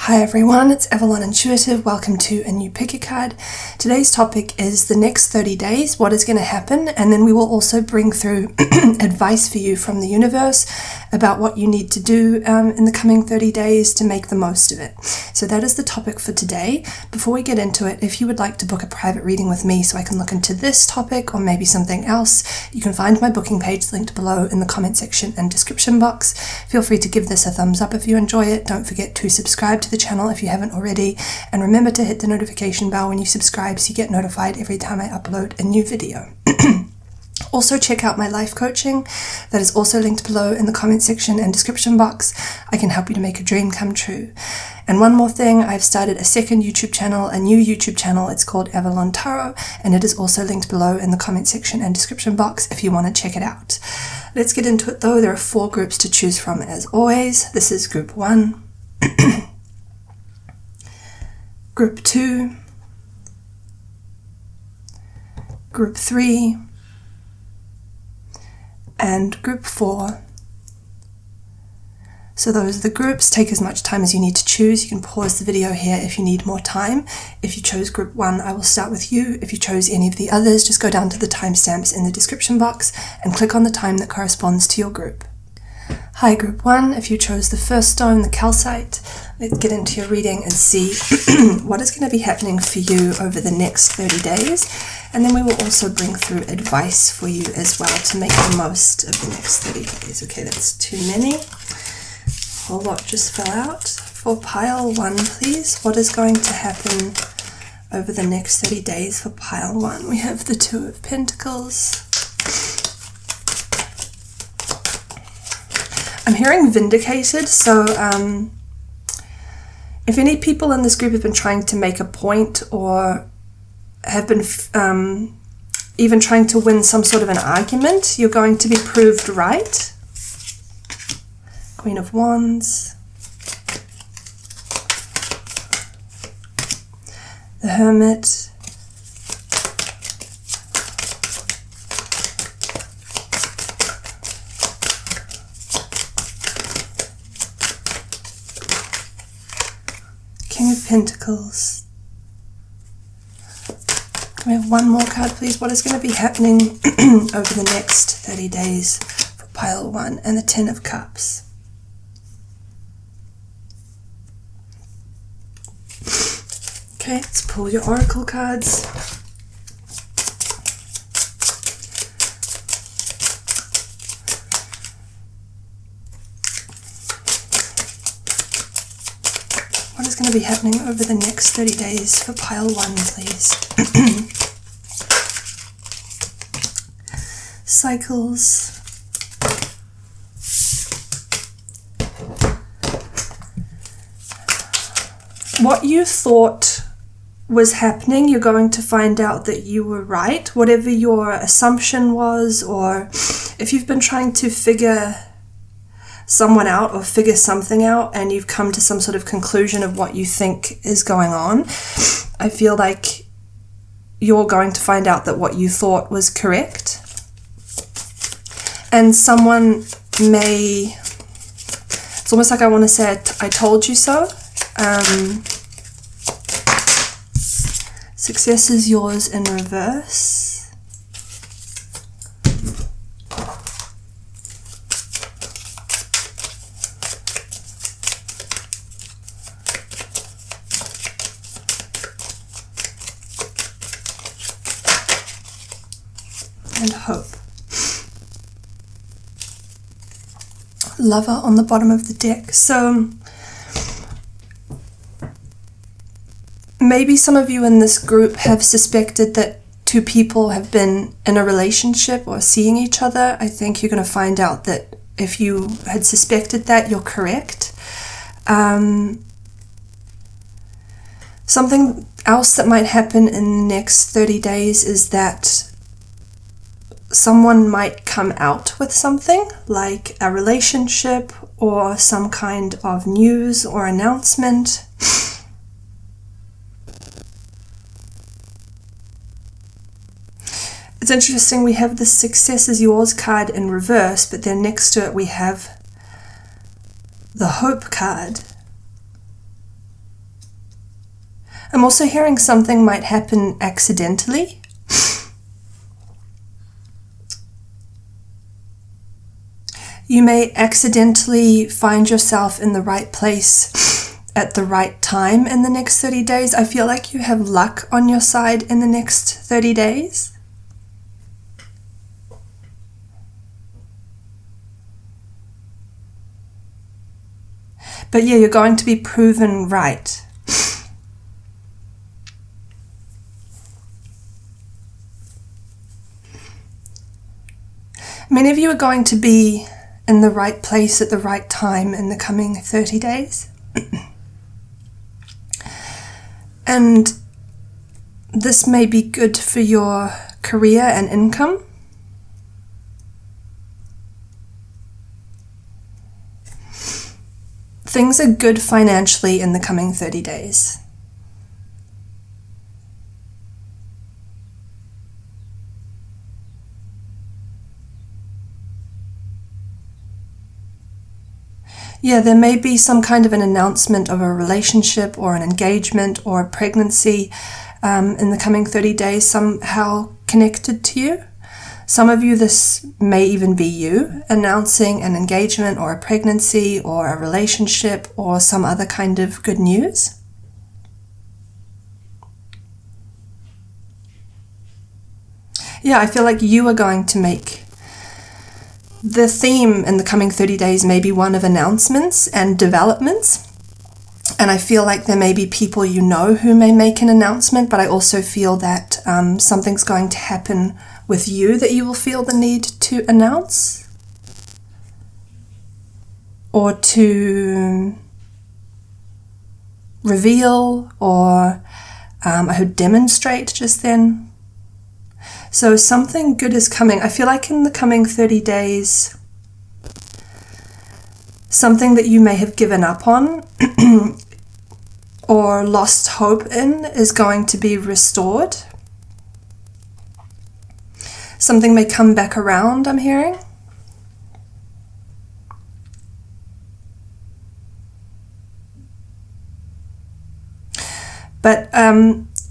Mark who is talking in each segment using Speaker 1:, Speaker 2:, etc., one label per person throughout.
Speaker 1: Hi everyone, it's Avalon Intuitive. Welcome to a new pick a card. Today's topic is the next 30 days, what is going to happen, and then we will also bring through advice for you from the universe about what you need to do in the coming 30 days to make the most of it. So that is the topic for today. Before we get into it, if you would like to book a private reading with me so I can look into this topic or maybe something else, you can find my booking page linked below in the comment section and description box. Feel free to give this a thumbs up if you enjoy it. Don't forget to subscribe to the channel if you haven't already, and remember to hit the notification bell when you subscribe so you get notified every time I upload a new video. Also check out my life coaching, that is also linked below in the comment section and description box. I can help you to make a dream come true. And one more thing, I've started a second YouTube channel, a new YouTube channel. It's called Avalon Tarot, and it is also linked below in the comment section and description box if you want to check it out. Let's get into it though. There are 4 groups to choose from as always. This is group 1, group 2, group 3, and group 4. So those are the groups. Take as much time as you need to choose. You can pause the video here if you need more time. If you chose group 1, I will start with you. If you chose any of the others, just go down to the timestamps in the description box and click on the time that corresponds to your group. Hi group 1, if you chose the first stone, the calcite, let's get into your reading and see what is going to be happening for you over the next 30 days. And then we will also bring through advice for you as well to make the most of the next 30 days. Okay, that's too many. A whole lot just fell out. For pile 1, please, what is going to happen over the next 30 days for pile 1? We have the 2 of Pentacles. I'm hearing vindicated, so if any people in this group have been trying to make a point or have been even trying to win some sort of an argument, you're going to be proved right. Queen of Wands. The Hermit. King of Pentacles. Can we have one more card, please? What is going to be happening over the next 30 days for pile 1? And the 10 of Cups. Okay, let's pull your oracle cards. What is going to be happening over the next 30 days for pile 1, please? Cycles. What you thought was happening, you're going to find out that you were right. Whatever your assumption was, or if you've been trying to figure someone out or figure something out and you've come to some sort of conclusion of what you think is going on, I feel like you're going to find out that what you thought was correct. And someone may, it's almost like I want to say I told you so. Success is yours in reverse. And hope. Lover on the bottom of the deck. So maybe some of you in this group have suspected that 2 people have been in a relationship or seeing each other. I think you're going to find out that if you had suspected that, you're correct. Something else that might happen in the next 30 days is that someone might come out with something like a relationship or some kind of news or announcement. It's interesting, we have the Success is Yours card in reverse, but then next to it we have the Hope card. I'm also hearing something might happen accidentally. You may accidentally find yourself in the right place at the right time in the next 30 days. I feel like you have luck on your side in the next 30 days. But yeah, you're going to be proven right. Many of you are going to be in the right place at the right time in the coming 30 days. And this may be good for your career and income. Things are good financially in the coming 30 days. Yeah, there may be some kind of an announcement of a relationship or an engagement or a pregnancy in the coming 30 days, somehow connected to you. Some of you, this may even be you announcing an engagement or a pregnancy or a relationship or some other kind of good news. Yeah, I feel like you are going to make the theme in the coming 30 days may be one of announcements and developments. And I feel like there may be people you know who may make an announcement, but I also feel that something's going to happen with you that you will feel the need to announce or to reveal, or I heard demonstrate just then. So something good is coming. I feel like in the coming 30 days, something that you may have given up on or lost hope in is going to be restored. Something may come back around, I'm hearing. But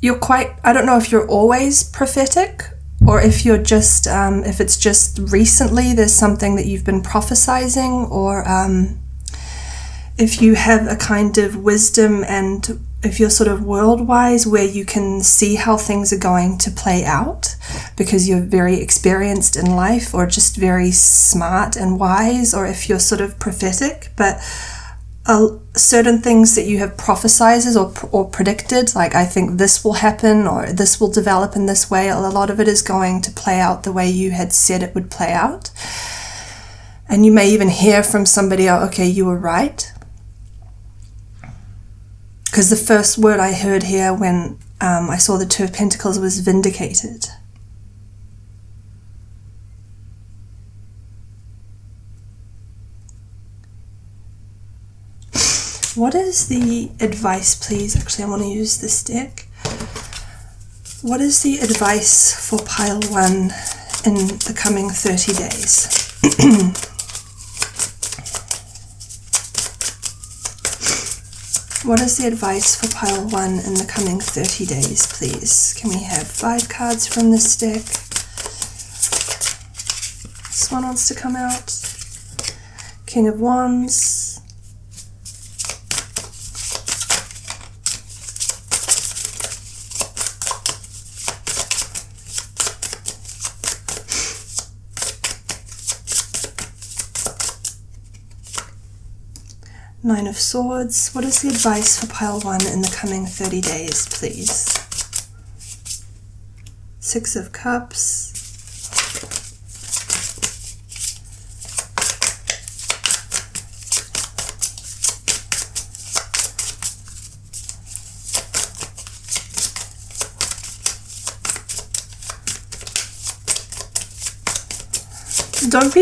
Speaker 1: you're quite, I don't know if you're always prophetic, or if you're just, if it's just recently there's something that you've been prophesizing, or if you have a kind of wisdom and if you're sort of world-wise where you can see how things are going to play out because you're very experienced in life or just very smart and wise, or if you're sort of prophetic, but certain things that you have prophesizes or predicted, like I think this will happen or this will develop in this way, a lot of it is going to play out the way you had said it would play out. And you may even hear from somebody, oh, okay, you were right. Because the first word I heard here when I saw the Two of Pentacles was vindicated. What is the advice, please? Actually, I want to use this deck. What is the advice for pile 1 in the coming 30 days? What is the advice for pile 1 in the coming 30 days, please? Can we have 5 cards from this deck? This one wants to come out. King of Wands. Nine of Swords. What is the advice for pile 1 in the coming 30 days, please? Six of Cups. Don't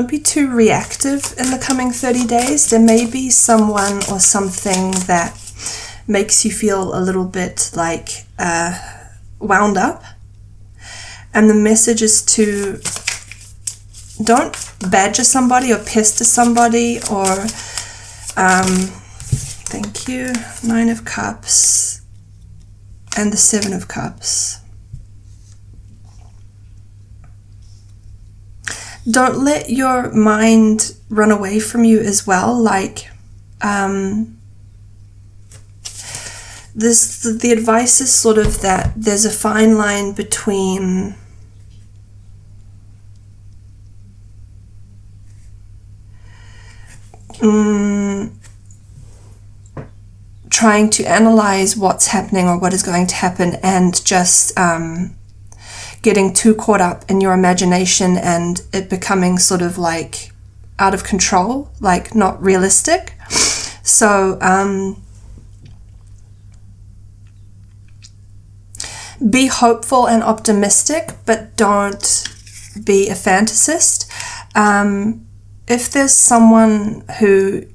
Speaker 1: be too reactive in the coming 30 days. There may be someone or something that makes you feel a little bit like wound up. And the message is to don't badger somebody or pester somebody or thank you. 9 of Cups. and the Seven of Cups. Don't let your mind run away from you as well. Like, the advice is sort of that there's a fine line between trying to analyze what's happening or what is going to happen and just getting too caught up in your imagination and it becoming sort of like out of control, like not realistic. So be hopeful and optimistic, but don't be a fantasist. If there's someone who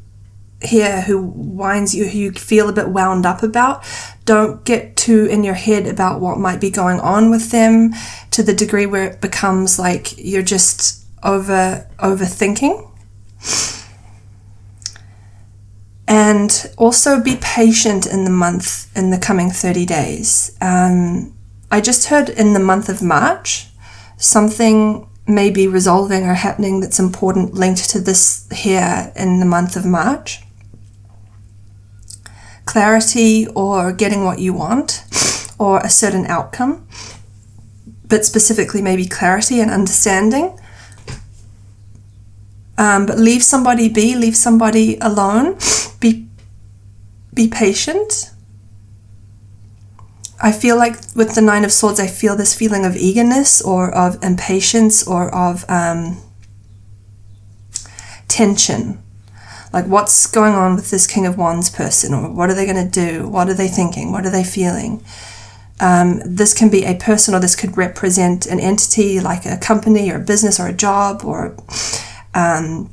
Speaker 1: winds you, who you feel a bit wound up about, don't get too in your head about what might be going on with them to the degree where it becomes like you're just overthinking. And also be patient in the coming 30 days. I just heard in the month of March, something may be resolving or happening that's important linked to this here in the month of March. Clarity or getting what you want or a certain outcome, but specifically maybe clarity and understanding. But leave somebody be, leave somebody alone, be patient. I feel like with the Nine of Swords, I feel this feeling of eagerness or of impatience or of tension. Like, what's going on with this King of Wands person, or what are they going to do? What are they thinking? What are they feeling? This can be a person, or this could represent an entity like a company or a business or a job or a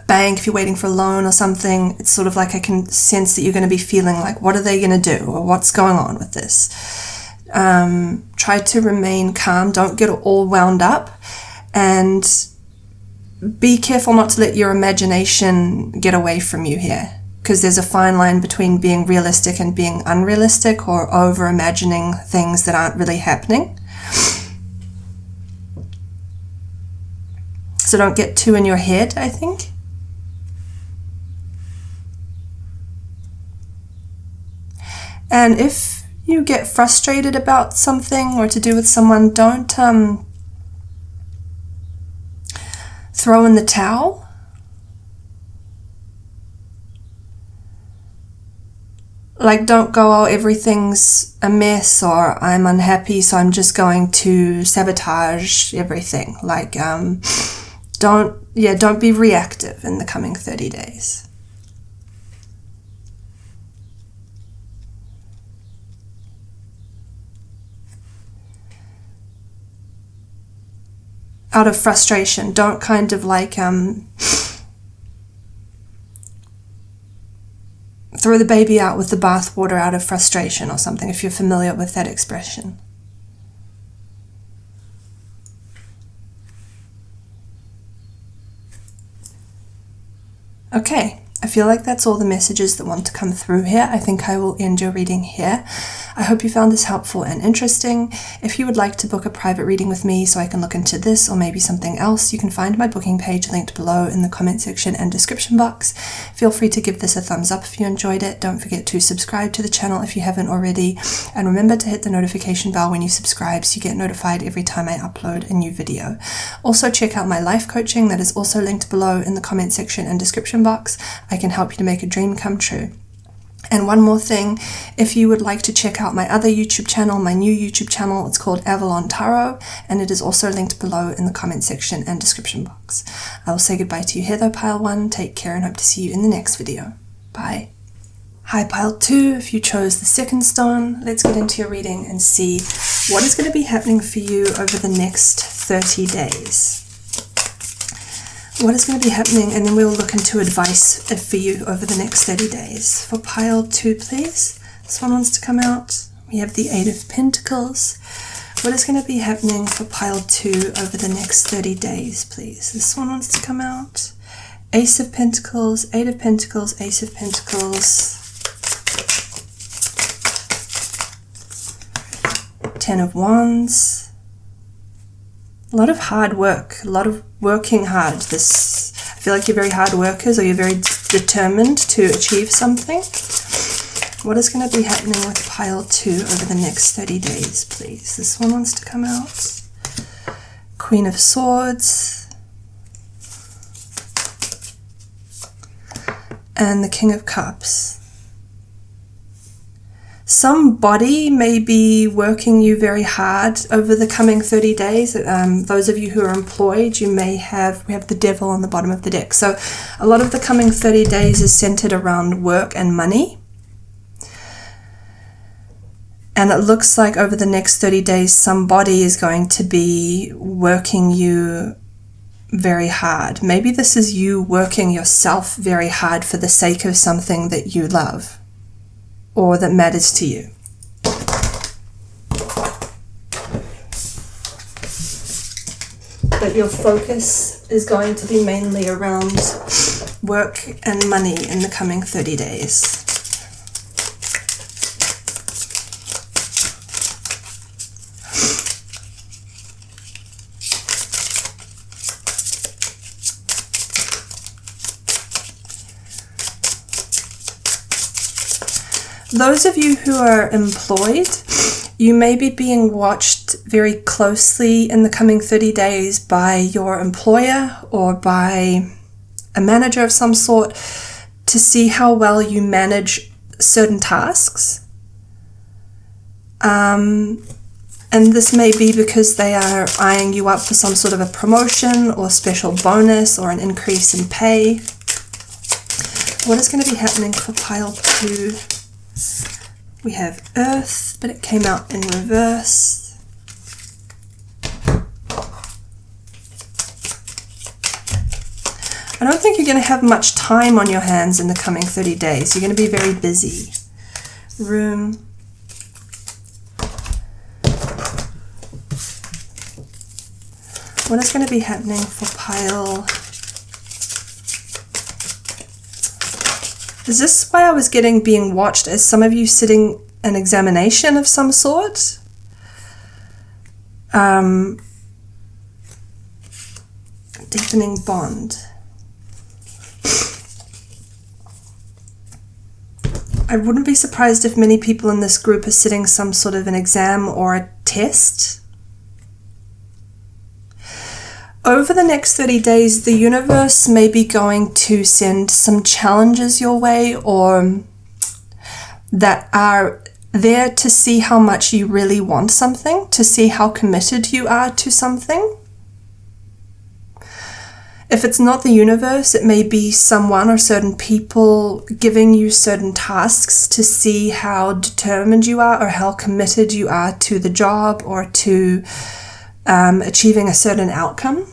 Speaker 1: bank if you're waiting for a loan or something. It's sort of like I can sense that you're going to be feeling like, what are they going to do, or what's going on with this? Try to remain calm. Don't get all wound up, and be careful not to let your imagination get away from you here, because there's a fine line between being realistic and being unrealistic, or over imagining things that aren't really happening. So don't get too in your head, I think. And if you get frustrated about something or to do with someone, don't throw in the towel. Like, don't go, oh, everything's a mess, or I'm unhappy, so I'm just going to sabotage everything. Like, don't be reactive in the coming 30 days. Out of frustration, don't kind of like throw the baby out with the bathwater out of frustration or something, if you're familiar with that expression. Okay, I feel like that's all the messages that want to come through here. I think I will end your reading here. I hope you found this helpful and interesting. If you would like to book a private reading with me so I can look into this or maybe something else, you can find my booking page linked below in the comment section and description box. Feel free to give this a thumbs up if you enjoyed it. Don't forget to subscribe to the channel if you haven't already. And remember to hit the notification bell when you subscribe so you get notified every time I upload a new video. Also check out my life coaching that is also linked below in the comment section and description box. I can help you to make a dream come true. And one more thing, if you would like to check out my other YouTube channel, my new YouTube channel, it's called Avalon Tarot, and it is also linked below in the comment section and description box. I will say goodbye to you here though, Pile 1. Take care and hope to see you in the next video. Bye. Hi, Pile 2. If you chose the second stone, let's get into your reading and see what is going to be happening for you over the next 30 days. What is going to be happening, and then we'll look into advice for you over the next 30 days. For Pile 2, please. This one wants to come out. We have the Eight of Pentacles. What is going to be happening for Pile 2 over the next 30 days, please? This one wants to come out. Ace of Pentacles, Eight of Pentacles, Ace of Pentacles. Ten of Wands. A lot of hard work, a lot of working hard. I feel like you're very hard workers, or you're very determined to achieve something. What is going to be happening with pile 2 over the next 30 days, please? This one wants to come out. Queen of Swords. And the King of Cups. Somebody may be working you very hard over the coming 30 days. Those of you who are employed, we have the Devil on the bottom of the deck. So a lot of the coming 30 days is centered around work and money. And it looks like over the next 30 days, somebody is going to be working you very hard. Maybe this is you working yourself very hard for the sake of something that you love or that matters to you. But your focus is going to be mainly around work and money in the coming 30 days. Those of you who are employed, you may be being watched very closely in the coming 30 days by your employer or by a manager of some sort to see how well you manage certain tasks. And this may be because they are eyeing you up for some sort of a promotion or special bonus or an increase in pay. What is going to be happening for pile 2? We have Earth, but it came out in reverse. I don't think you're going to have much time on your hands in the coming 30 days. You're going to be very busy. Room. What is going to be happening for pile? Is this why I was being watched as some of you sitting an examination of some sort? Deepening bond. I wouldn't be surprised if many people in this group are sitting some sort of an exam or a test. Over the next 30 days, the universe may be going to send some challenges your way, or that are there to see how much you really want something, to see how committed you are to something. If it's not the universe, it may be someone or certain people giving you certain tasks to see how determined you are or how committed you are to the job or to achieving a certain outcome.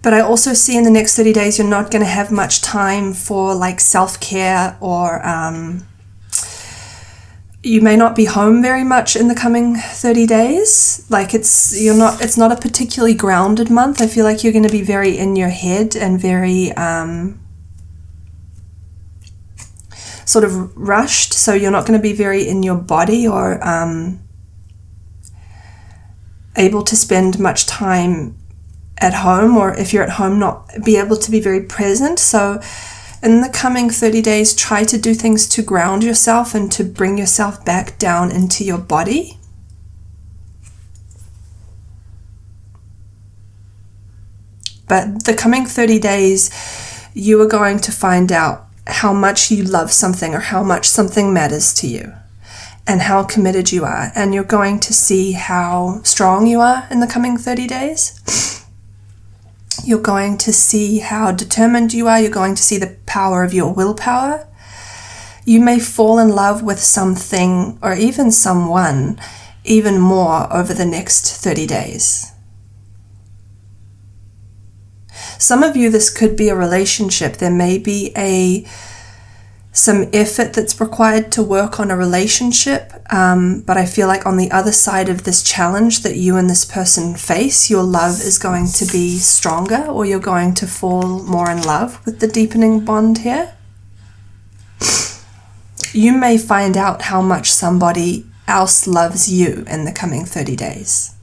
Speaker 1: But I also see in the next 30 days you're not going to have much time for like self-care, or you may not be home very much in the coming 30 days. Like it's not a particularly grounded month. I feel like you're going to be very in your head and very sort of rushed. So you're not going to be very in your body or able to spend much time at home, or if you're at home, not be able to be very present. So in the coming 30 days, try to do things to ground yourself and to bring yourself back down into your body. But the coming 30 days, you are going to find out how much you love something or how much something matters to you and how committed you are. And you're going to see how strong you are in the coming 30 days. You're going to see how determined you are. You're going to see the power of your willpower. You may fall in love with something or even someone even more over the next 30 days. Some of you, this could be a relationship. There may be some effort that's required to work on a relationship, but I feel like on the other side of this challenge that you and this person face, your love is going to be stronger, or you're going to fall more in love with the deepening bond here. You may find out how much somebody else loves you in the coming 30 days?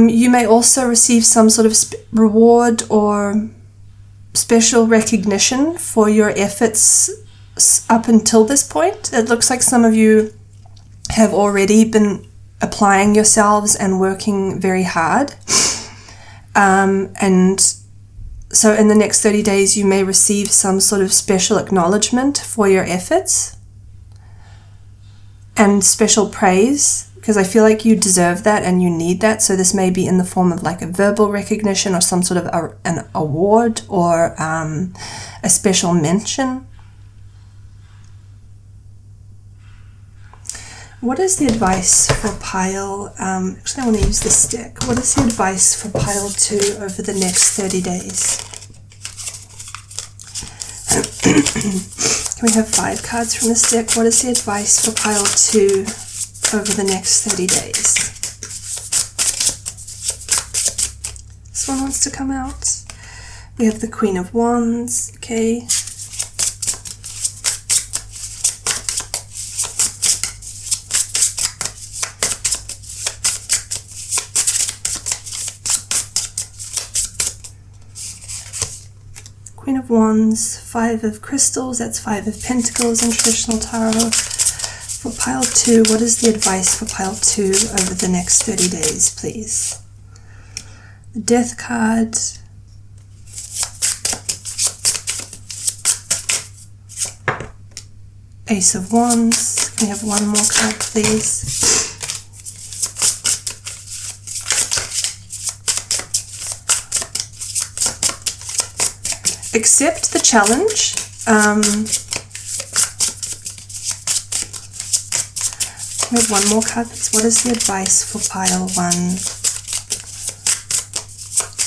Speaker 1: You may also receive some sort of reward or special recognition for your efforts up until this point. It looks like some of you have already been applying yourselves and working very hard. And so in the next 30 days, you may receive some sort of special acknowledgement for your efforts and special praise, because I feel like you deserve that and you need that. So this may be in the form of like a verbal recognition or some sort of an award or a special mention. What is the advice for pile? Actually, I want to use this stick. What is the advice for pile 2 over the next 30 days? Can we have 5 cards from this deck? What is the advice for pile 2 over the next 30 days? This one wants to come out. We have the Queen of Wands, okay. Queen of Wands, 5 of Crystals, that's 5 of Pentacles in traditional tarot. For pile 2, what is the advice for pile 2 over the next 30 days, please? The Death card. Ace of Wands. Can we have one more card, please? Accept the challenge. We have one more card. What is the advice for pile 1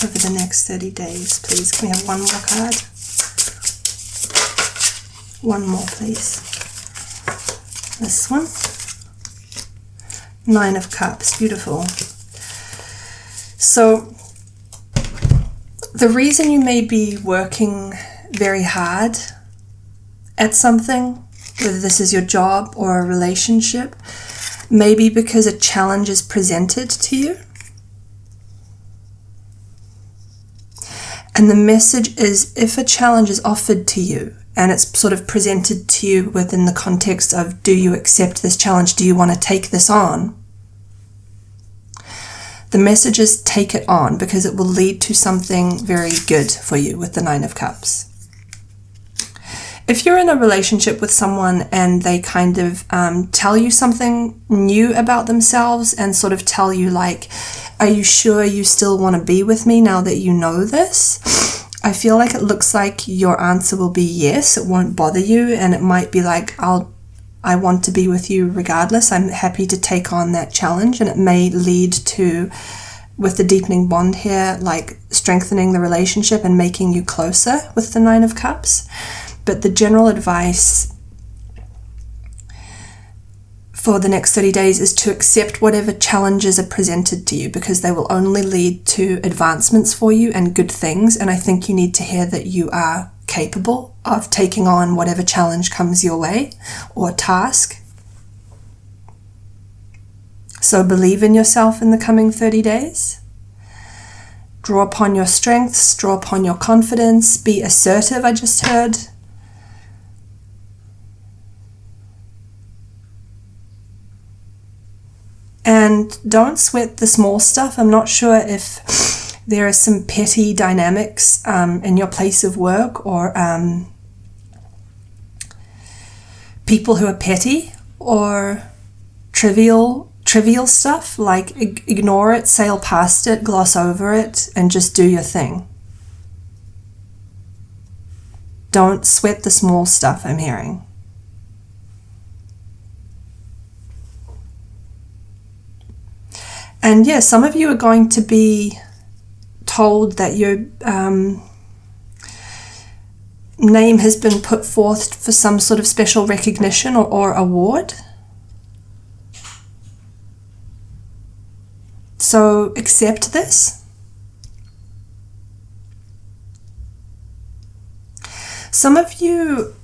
Speaker 1: over the next 30 days, please? Can we have one more card? One more, please. This one. 9 of Cups. Beautiful. So the reason you may be working very hard at something, whether this is your job or a relationship, may be because a challenge is presented to you. And the message is, if a challenge is offered to you and it's sort of presented to you within the context of, do you accept this challenge? Do you want to take this on? The message is, take it on, because it will lead to something very good for you with the 9 of Cups. If you're in a relationship with someone and they kind of tell you something new about themselves and sort of tell you like, are you sure you still want to be with me now that you know this? I feel like it looks like your answer will be yes, it won't bother you, and it might be like, I want to be with you regardless. I'm happy to take on that challenge, and it may lead to, with the deepening bond here, like strengthening the relationship and making you closer with the 9 of Cups. But the general advice for the next 30 days is to accept whatever challenges are presented to you, because they will only lead to advancements for you and good things. And I think you need to hear that you are capable of taking on whatever challenge comes your way or task. So believe in yourself in the coming 30 days. Draw upon your strengths, draw upon your confidence, be assertive, I just heard. And don't sweat the small stuff. I'm not sure if there are some petty dynamics in your place of work, or people who are petty or trivial stuff. Like, ignore it, sail past it, gloss over it, and just do your thing. Don't sweat the small stuff, I'm hearing. And yeah, some of you are going to be told that your name has been put forth for some sort of special recognition or award. So accept this. Some of you,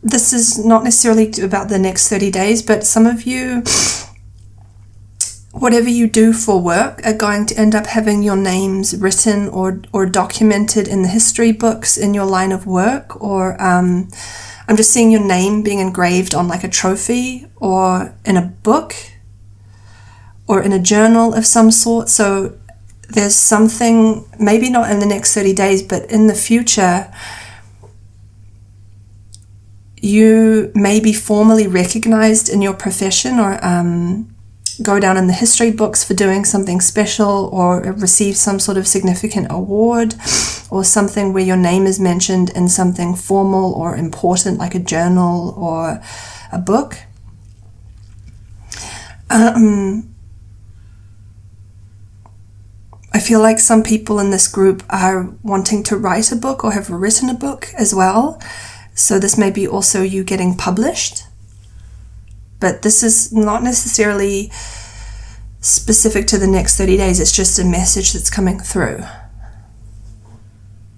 Speaker 1: this is not necessarily about the next 30 days, but some of you, whatever you do for work, are going to end up having your names written or documented in the history books in your line of work, or I'm just seeing your name being engraved on like a trophy or in a book or in a journal of some sort. So there's something, maybe not in the next 30 days, but in the future, you may be formally recognized in your profession, or go down in the history books for doing something special, or receive some sort of significant award, or something where your name is mentioned in something formal or important like a journal or a book. I feel like some people in this group are wanting to write a book or have written a book as well. So this may be also you getting published. But this is not necessarily specific to the next 30 days. It's just a message that's coming through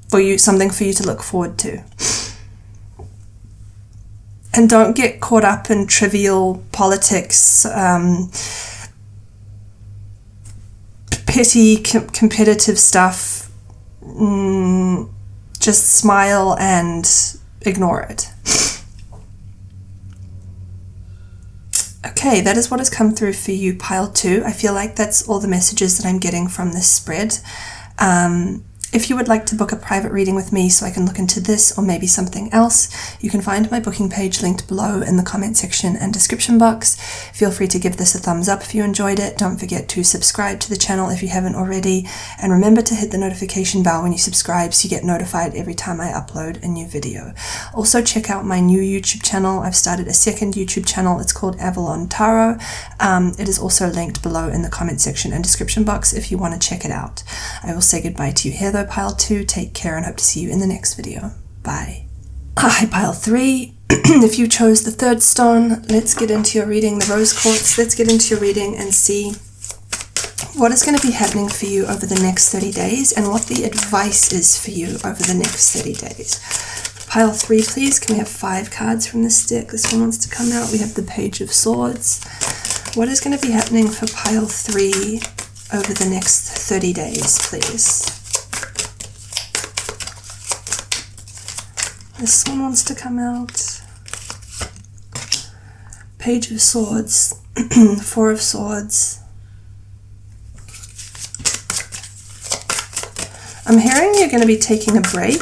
Speaker 1: for you, something for you to look forward to. And don't get caught up in trivial politics, petty, competitive stuff. Just smile and ignore it. Okay, that is what has come through for you, pile 2. I feel like that's all the messages that I'm getting from this spread. If you would like to book a private reading with me so I can look into this or maybe something else, you can find my booking page linked below in the comment section and description box. Feel free to give this a thumbs up if you enjoyed it. Don't forget to subscribe to the channel if you haven't already. And remember to hit the notification bell when you subscribe so you get notified every time I upload a new video. Also check out my new YouTube channel. I've started a second YouTube channel. It's called Avalon Tarot. It is also linked below in the comment section and description box if you want to check it out. I will say goodbye to you here though, pile 2. Take care and hope to see you in the next video. Bye. Hi, pile 3. If you chose the 3rd stone, let's get into your reading, the rose quartz. Let's get into your reading and see what is going to be happening for you over the next 30 days and what the advice is for you over the next 30 days. Pile 3, please. Can we have 5 cards from this deck? This one wants to come out. We have the Page of Swords. What is going to be happening for pile 3 over the next 30 days, please? This one wants to come out. Page of Swords, 4 of Swords. I'm hearing you're going to be taking a break.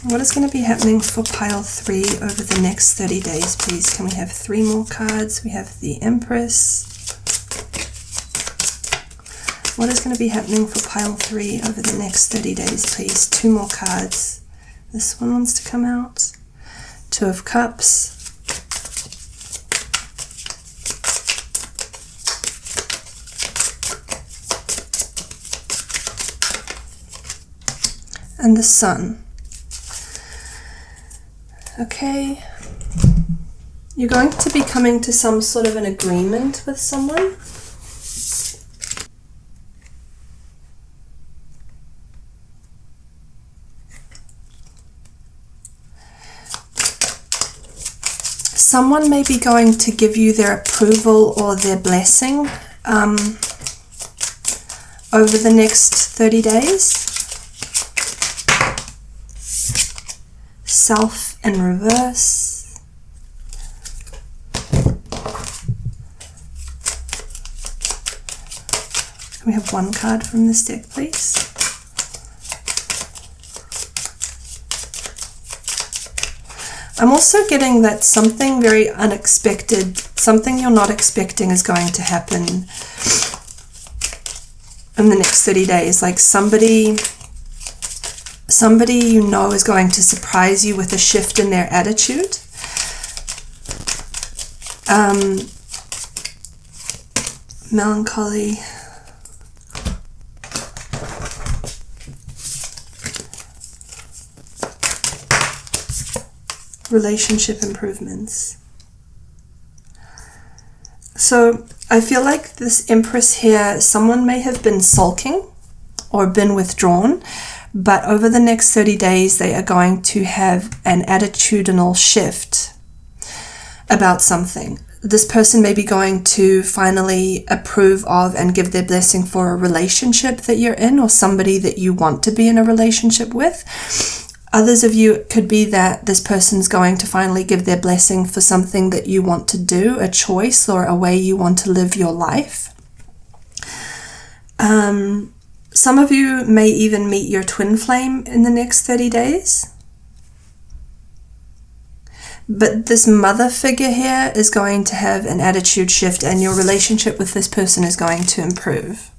Speaker 1: What is going to be happening for pile 3 over the next 30 days, please? Can we have 3 more cards? We have the Empress. What is going to be happening for pile 3 over the next 30 days, please? 2 more cards. This one wants to come out. 2 of Cups. And the Sun. Okay. You're going to be coming to some sort of an agreement with someone. Someone may be going to give you their approval or their blessing over the next 30 days. Self in reverse. Can we have 1 card from this deck, please? I'm also getting that something very unexpected, something you're not expecting is going to happen in the next 30 days. Like somebody you know is going to surprise you with a shift in their attitude. Melancholy. Relationship improvements. So I feel like this Empress here, someone may have been sulking or been withdrawn, but over the next 30 days, they are going to have an attitudinal shift about something. This person may be going to finally approve of and give their blessing for a relationship that you're in, or somebody that you want to be in a relationship with. Others of you, it could be that this person's going to finally give their blessing for something that you want to do, a choice or a way you want to live your life. Some of you may even meet your twin flame in the next 30 days. But this mother figure here is going to have an attitude shift, and your relationship with this person is going to improve.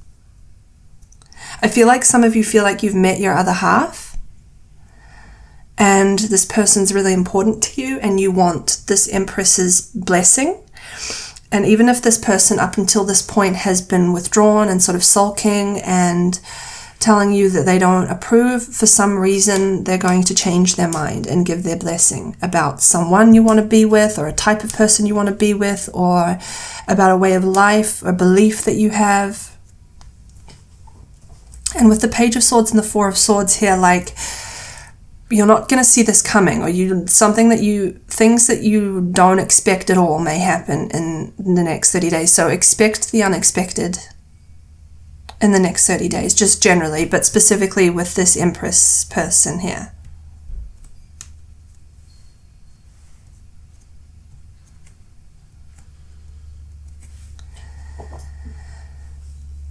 Speaker 1: I feel like some of you feel like you've met your other half, and this person's really important to you, and you want this Empress's blessing. And even if this person up until this point has been withdrawn and sort of sulking and telling you that they don't approve, for some reason they're going to change their mind and give their blessing about someone you want to be with, or a type of person you want to be with, or about a way of life, a belief that you have. And with the Page of Swords and the Four of Swords here, like, you're not going to see this coming, or things that you don't expect at all may happen in the next 30 days. So expect the unexpected in the next 30 days, just generally, but specifically with this Empress person here.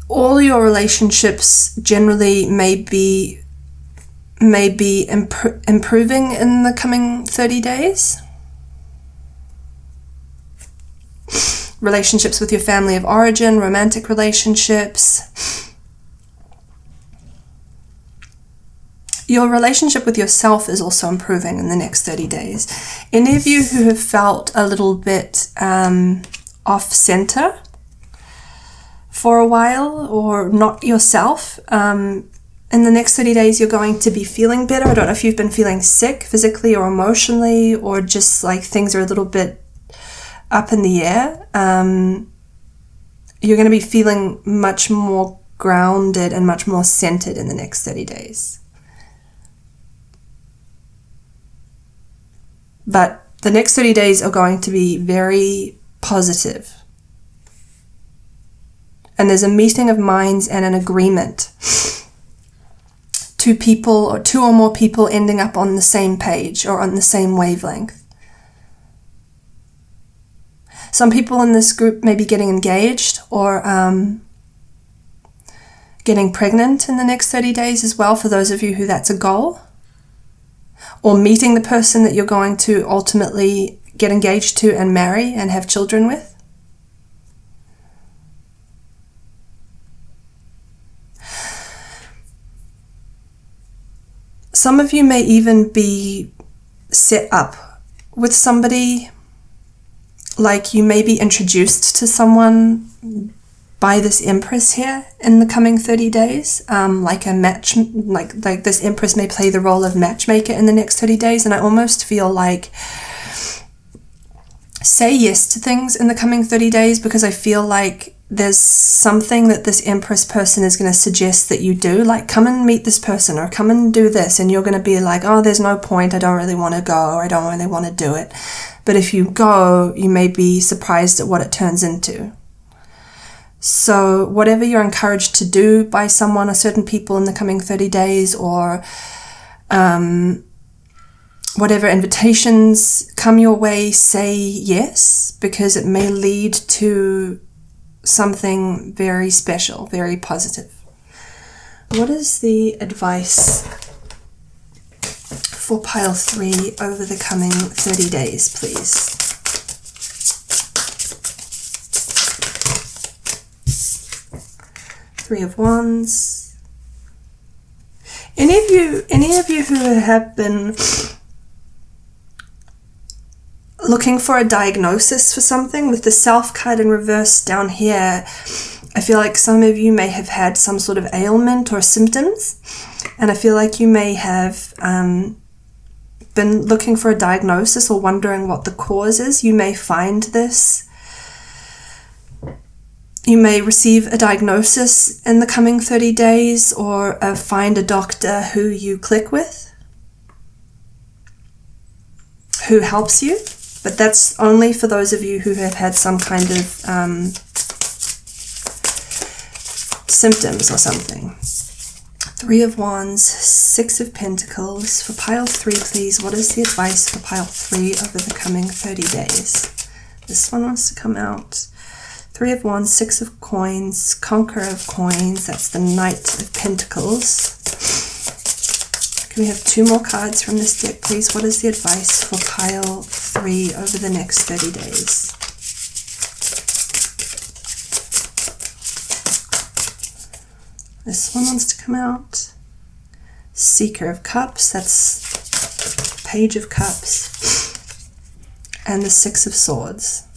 Speaker 1: All your relationships generally may be improving in the coming 30 days. Relationships with your family of origin, romantic relationships. Your relationship with yourself is also improving in the next 30 days. Any of you who have felt a little bit off-center for a while, or not yourself, in the next 30 days, you're going to be feeling better. I don't know if you've been feeling sick physically or emotionally, or just like things are a little bit up in the air. You're going to be feeling much more grounded and much more centered in the next 30 days. But the next 30 days are going to be very positive. And there's a meeting of minds and an agreement. Two people, or two or more people, ending up on the same page or on the same wavelength. Some people in this group may be getting engaged or getting pregnant in the next 30 days as well, for those of you who that's a goal. Or meeting the person that you're going to ultimately get engaged to and marry and have children with. Some of you may even be set up with somebody, like you may be introduced to someone by this Empress here in the coming 30 days, like this Empress may play the role of matchmaker in the next 30 days, and I almost feel like say yes to things in the coming 30 days, because I feel like there's something that this Empress person is going to suggest that you do, like come and meet this person or come and do this, and you're going to be like, oh, there's no point, I don't really want to go, or I don't really want to do it. But if you go, you may be surprised at what it turns into. So whatever you're encouraged to do by someone or certain people in the coming 30 days, or whatever invitations come your way, say yes, because it may lead to something very special, very positive. What is the advice for pile 3 over the coming 30 days, please? Three of Wands. Any of you who have been looking for a diagnosis for something, with the Self card in reverse down here, I feel like some of you may have had some sort of ailment or symptoms, and I feel like you may have been looking for a diagnosis or wondering what the cause is. You may find this You may receive a diagnosis in the coming 30 days or find a doctor who you click with, who helps you. But that's only for those of you who have had some kind of symptoms or something. 3 of Wands, 6 of Pentacles. For pile 3, please, what is the advice for pile 3 over the coming 30 days? This one wants to come out. 3 of Wands, 6 of Coins, Conqueror of Coins. That's the Knight of Pentacles. Can we have 2 more cards from this deck, please? What is the advice for pile 3 over the next 30 days? This one wants to come out. Seeker of Cups. That's Page of Cups. And the 6 of Swords.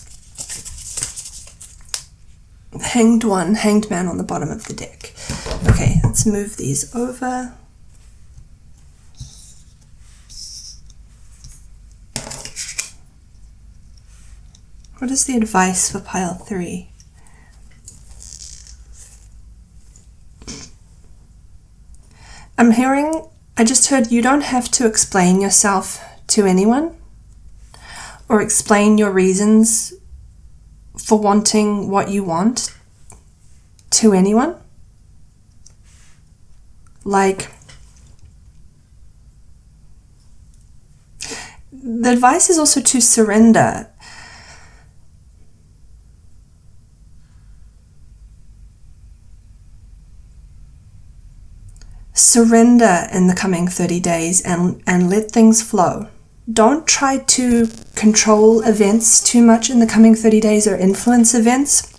Speaker 1: Hanged one, Hanged Man on the bottom of the deck. Okay, let's move these over. What is the advice for pile 3? I just heard you don't have to explain yourself to anyone or explain your reasons for wanting what you want to anyone. Like, the advice is also to surrender. Surrender in the coming 30 days and let things flow. Don't try to control events too much in the coming 30 days or influence events.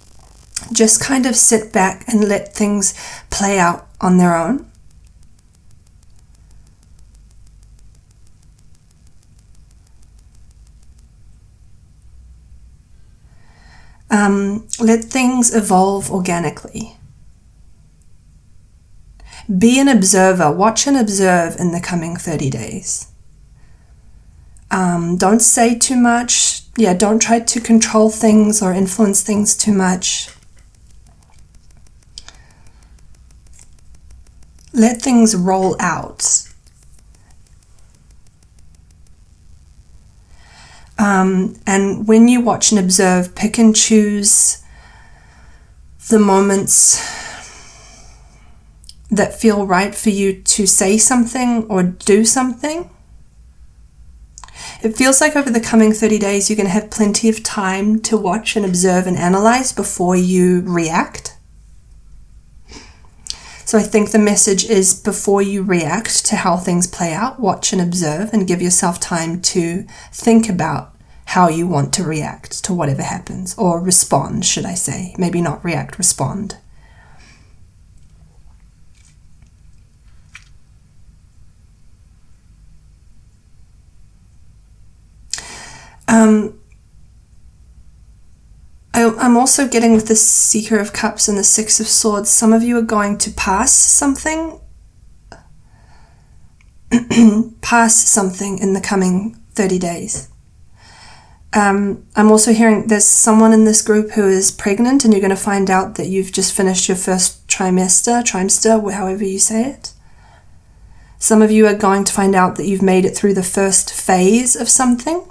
Speaker 1: Just kind of sit back and let things play out on their own. Let things evolve organically. Be an observer. Watch and observe in the coming 30 days. Don't say too much. Don't try to control things or influence things too much. Let things roll out. And when you watch and observe, pick and choose the moments that feel right for you to say something or do something. It feels like over the coming 30 days, you're going to have plenty of time to watch and observe and analyze before you react. So I think the message is, before you react to how things play out, watch and observe and give yourself time to think about how you want to react to whatever happens, or respond, should I say. Maybe not react, respond. I'm also getting, with the Seeker of Cups and the 6 of Swords, some of you are going to pass something. Pass something in the coming 30 days. I'm also hearing there's someone in this group who is pregnant, and you're going to find out that you've just finished your first trimester, however you say it. Some of you are going to find out that you've made it through the first phase of something.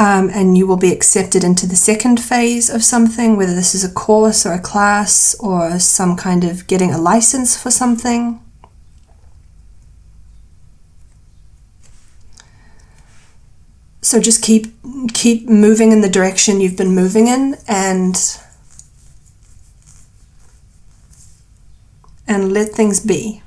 Speaker 1: And you will be accepted into the second phase of something, whether this is a course or a class or some kind of getting a license for something. So just keep moving in the direction you've been moving in, and let things be.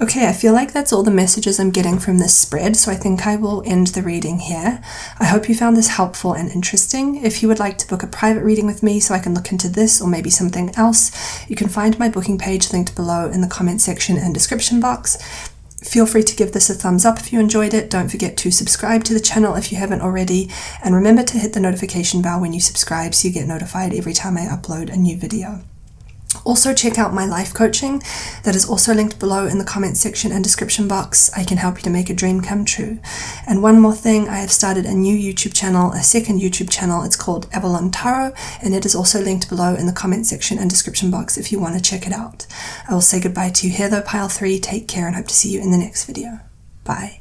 Speaker 1: Okay, I feel like that's all the messages I'm getting from this spread, so I think I will end the reading here. I hope you found this helpful and interesting. If you would like to book a private reading with me so I can look into this or maybe something else, you can find my booking page linked below in the comment section and description box. Feel free to give this a thumbs up if you enjoyed it. Don't forget to subscribe to the channel if you haven't already, and remember to hit the notification bell when you subscribe so you get notified every time I upload a new video. Also, check out my life coaching that is also linked below in the comment section and description box. I can help you to make a dream come true. And one more thing, I have started a new YouTube channel, a second YouTube channel. It's called Avalon Tarot, and it is also linked below in the comment section and description box if you want to check it out. I will say goodbye to you here though, Pile 3. Take care and hope to see you in the next video. Bye.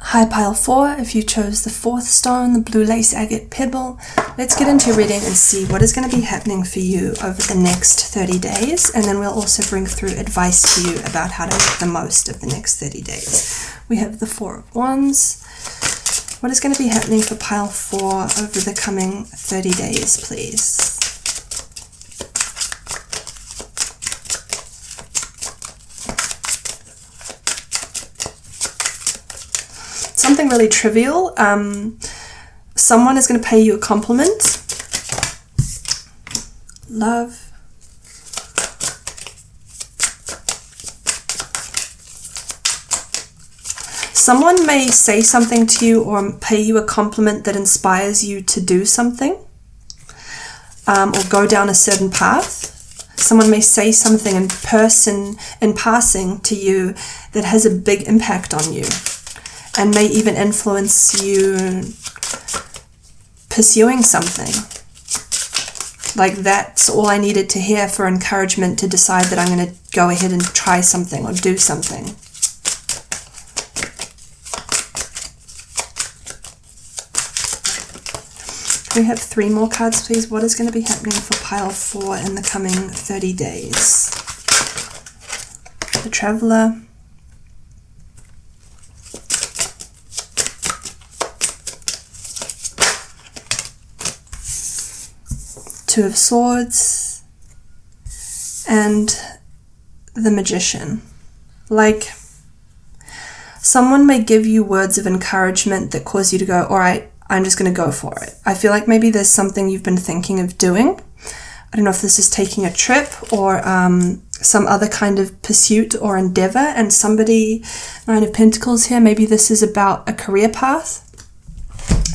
Speaker 1: Hi Pile 4, if you chose the 4th stone, the blue lace agate pebble, let's get into your reading and see what is going to be happening for you over the next 30 days, and then we'll also bring through advice for you about how to make the most of the next 30 days. We have the 4 of Wands. What is going to be happening for Pile 4 over the coming 30 days, please? Something really trivial. Someone is going to pay you a compliment. Love. Someone may say something to you or pay you a compliment that inspires you to do something, or go down a certain path. Someone may say something in passing to you that has a big impact on you, and may even influence you pursuing something. Like, that's all I needed to hear for encouragement to decide that I'm going to go ahead and try something or do something. We have 3 more cards, please. What is going to be happening for Pile 4 in the coming 30 days? The Traveler. Two of Swords, and the Magician. Like, someone may give you words of encouragement that cause you to go, all right, I'm just going to go for it. I feel like maybe there's something you've been thinking of doing. I don't know if this is taking a trip or some other kind of pursuit or endeavor, and somebody, 9 of Pentacles here, maybe this is about a career path.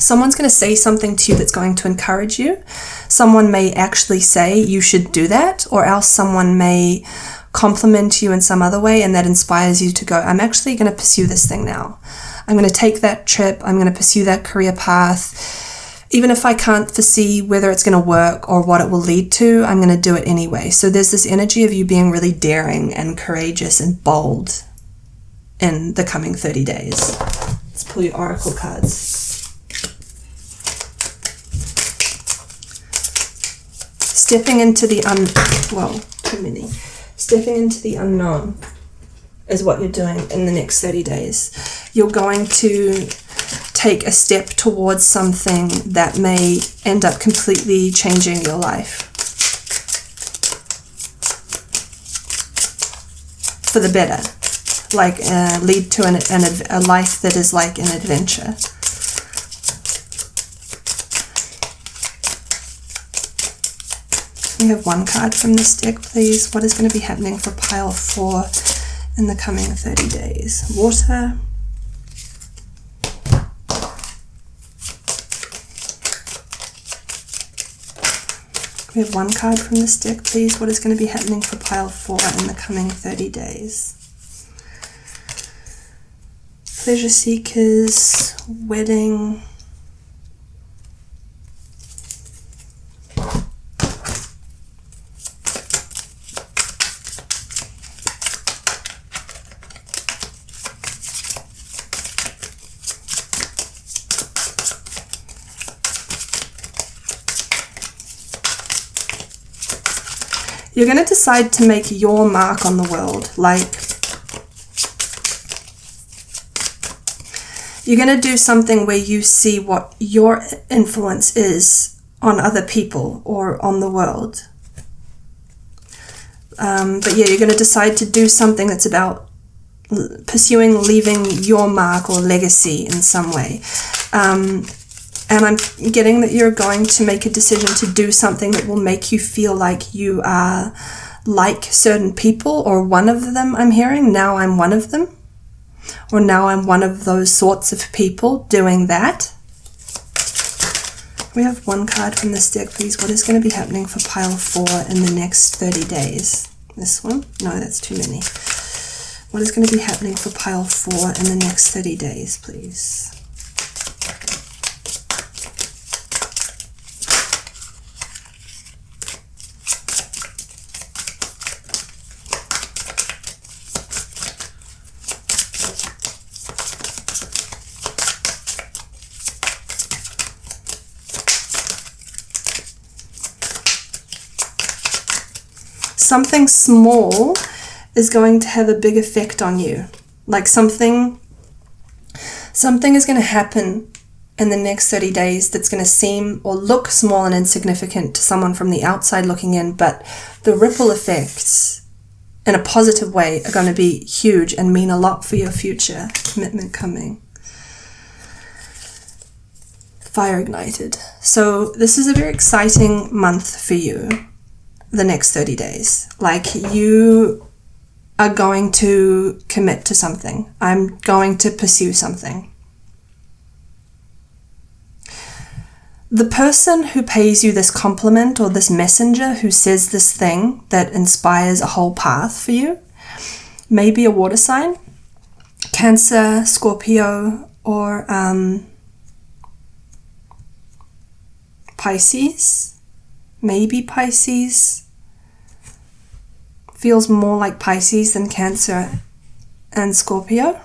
Speaker 1: Someone's going to say something to you that's going to encourage you. Someone may actually say you should do that, or else someone may compliment you in some other way, and that inspires you to go, I'm actually going to pursue this thing now. I'm going to take that trip. I'm going to pursue that career path. Even if I can't foresee whether it's going to work or what it will lead to, I'm going to do it anyway. So there's this energy of you being really daring and courageous and bold in the coming 30 days. Let's pull your oracle cards. Stepping into the Stepping into the unknown is what you're doing in the next 30 days. You're going to take a step towards something that may end up completely changing your life for the better, like lead to a life that is like an adventure. We have 1 card from this deck, please. What is going to be happening for Pile 4 in the coming 30 days? Water. We have 1 card from this deck, please. What is going to be happening for Pile 4 in the coming 30 days? Pleasure Seekers, Wedding. You're going to decide to make your mark on the world. Like, you're going to do something where you see what your influence is on other people or on the world. But yeah, you're going to decide to do something that's about pursuing leaving your mark or legacy in some way. And I'm getting that you're going to make a decision to do something that will make you feel like you are like certain people, or one of them. I'm hearing, now I'm one of them, or now I'm one of those sorts of people doing that. We have 1 card from this deck, please. What is going to be happening for Pile 4 in the next 30 days? This one? No, that's too many. What is going to be happening for pile 4 in the next 30 days, please? Something small is going to have a big effect on you. Like something is going to happen in the next 30 days that's going to seem or look small and insignificant to someone from the outside looking in, but the ripple effects in a positive way are going to be huge and mean a lot for your future. Commitment coming. Fire ignited. So this is a very exciting month for you, the next 30 days. Like, you are going to commit to something. I'm going to pursue something. The person who pays you this compliment, or this messenger who says this thing that inspires a whole path for you, may be a water sign, Cancer, Scorpio, or Pisces. Maybe Pisces. Feels more like Pisces than Cancer and Scorpio.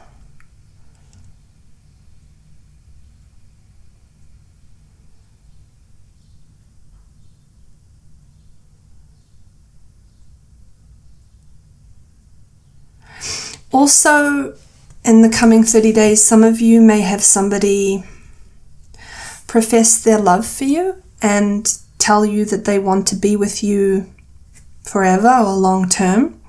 Speaker 1: Also, in the coming 30 days, some of you may have somebody profess their love for you and tell you that they want to be with you forever or long term.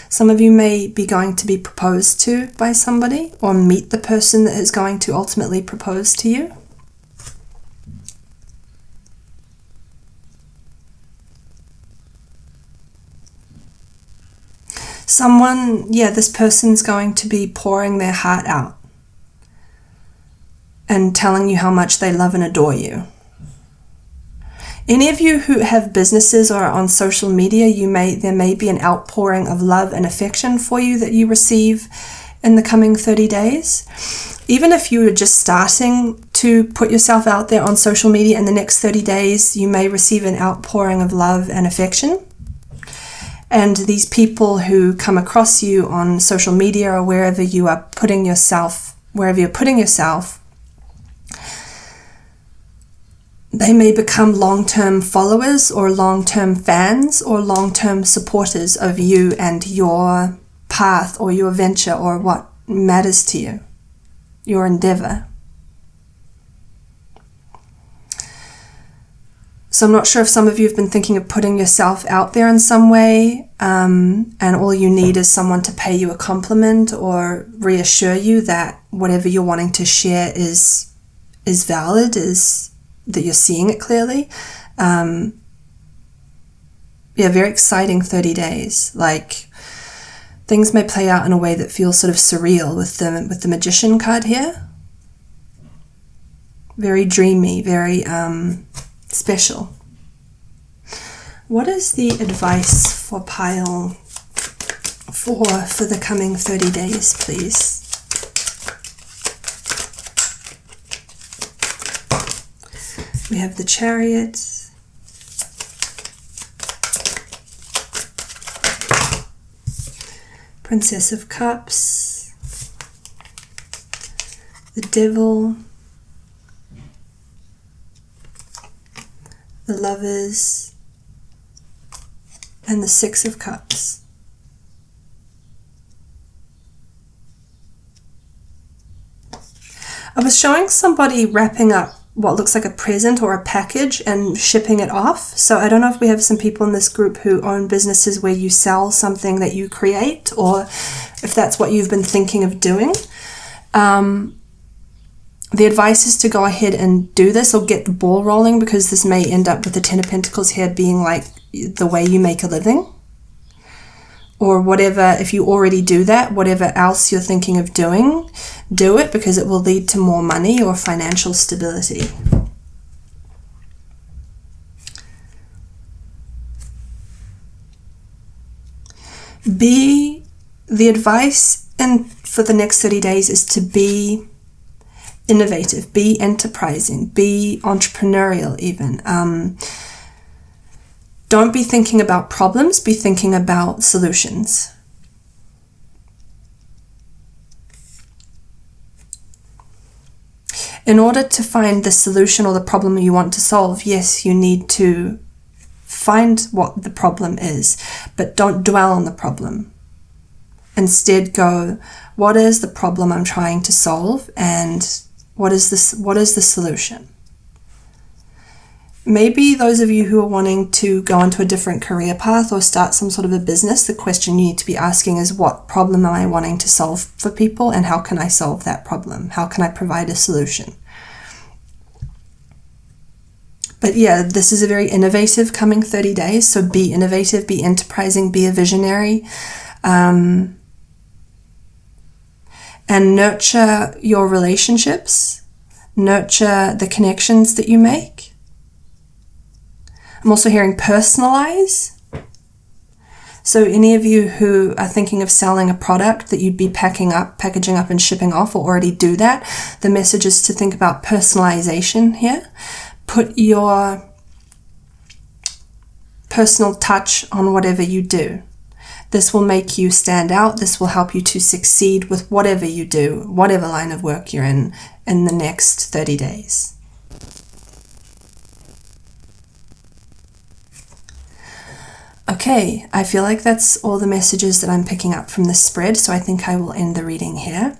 Speaker 1: Some of you may be going to be proposed to by somebody, or meet the person that is going to ultimately propose to you. Someone, this person's going to be pouring their heart out and telling you how much they love and adore you. Any of you who have businesses or are on social media, there may be an outpouring of love and affection for you that you receive in the coming 30 days. Even if you are just starting to put yourself out there on social media in the next 30 days, you may receive an outpouring of love and affection. And these people who come across you on social media or wherever you're putting yourself, they may become long-term followers or long-term fans or long-term supporters of you and your path or your venture or what matters to you, your endeavor. So I'm not sure if some of you have been thinking of putting yourself out there in some way, and all you need is someone to pay you a compliment or reassure you that whatever you're wanting to share is valid, that you're seeing it clearly. Very exciting 30 days. Like, things may play out in a way that feels sort of surreal with the Magician card here. Very dreamy, very special. What is the advice for pile 4 for the coming 30 days, please? We have the Chariot, Princess of Cups, the Devil, the Lovers, and the Six of Cups. I was showing somebody wrapping up what looks like a present or a package and shipping it off. So I don't know if we have some people in this group who own businesses where you sell something that you create, or if that's what you've been thinking of doing. The advice is to go ahead and do this or get the ball rolling, because this may end up with the Ten of Pentacles here being like the way you make a living. Or whatever, if you already do that, whatever else you're thinking of doing, do it, because it will lead to more money or financial stability. The advice and for the next 30 days is to be innovative, be enterprising, be entrepreneurial even. Don't be thinking about problems, be thinking about solutions. In order to find the solution or the problem you want to solve, yes, you need to find what the problem is, but don't dwell on the problem. Instead go, what is the problem I'm trying to solve, and what is the solution? Maybe those of you who are wanting to go into a different career path or start some sort of a business, the question you need to be asking is, what problem am I wanting to solve for people, and how can I solve that problem? How can I provide a solution? But yeah, this is a very innovative coming 30 days, so be innovative, be enterprising, be a visionary, and nurture your relationships, nurture the connections that you make. I'm also hearing personalize. So any of you who are thinking of selling a product that you'd be packaging up and shipping off, or already do that, the message is to think about personalization here. Put your personal touch on whatever you do. This will make you stand out. This will help you to succeed with whatever you do, whatever line of work you're in the next 30 days. Okay, I feel like that's all the messages that I'm picking up from this spread, so I think I will end the reading here.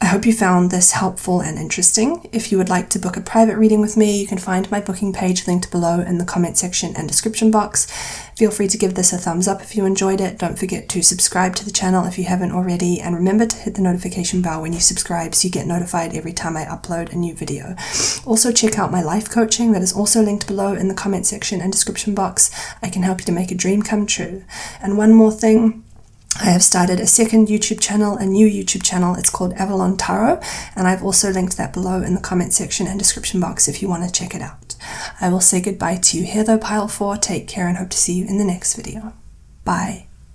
Speaker 1: I hope you found this helpful and interesting. If you would like to book a private reading with me, you can find my booking page linked below in the comment section and description box. Feel free to give this a thumbs up if you enjoyed it. Don't forget to subscribe to the channel if you haven't already, and remember to hit the notification bell when you subscribe so you get notified every time I upload a new video. Also check out my life coaching that is also linked below in the comment section and description box. I can help you to make a dream come true. And one more thing, I have started a second YouTube channel, a new YouTube channel. It's called Avalon Tarot, and I've also linked that below in the comment section and description box if you want to check it out. I will say goodbye to you here though, Pile 4. Take care and hope to see you in the next video. Bye.